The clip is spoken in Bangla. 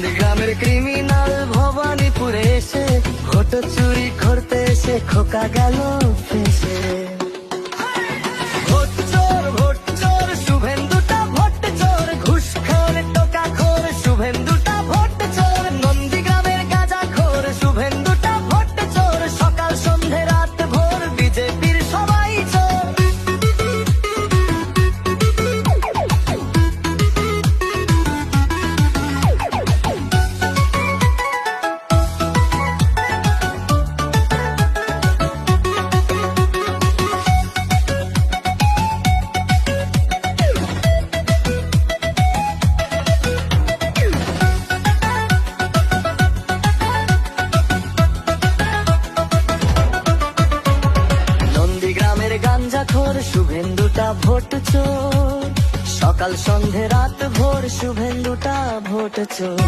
নন্দীগ্রামের ক্রিমিনাল ভবানীপুরে এসে ভোট চুরি করতে এসে খোকা গেল ফেসে। ভোট চোর শুভেন্দুটা ভোট চোর, ঘুষখোর টোকাখোর শুভেন্দুটা ভোট চোর। নন্দীগ্রামের গাঁজাখোর শুভেন্দুটা ভোট চোর, সকাল সন্ধে রাত ভোর বিজেপির সবাই চোর। গাঞ্জাখোর শুভেন্দুটা ভোট চোর, সকাল সন্ধে রাত ভোর শুভেন্দুটা ভোট চোর।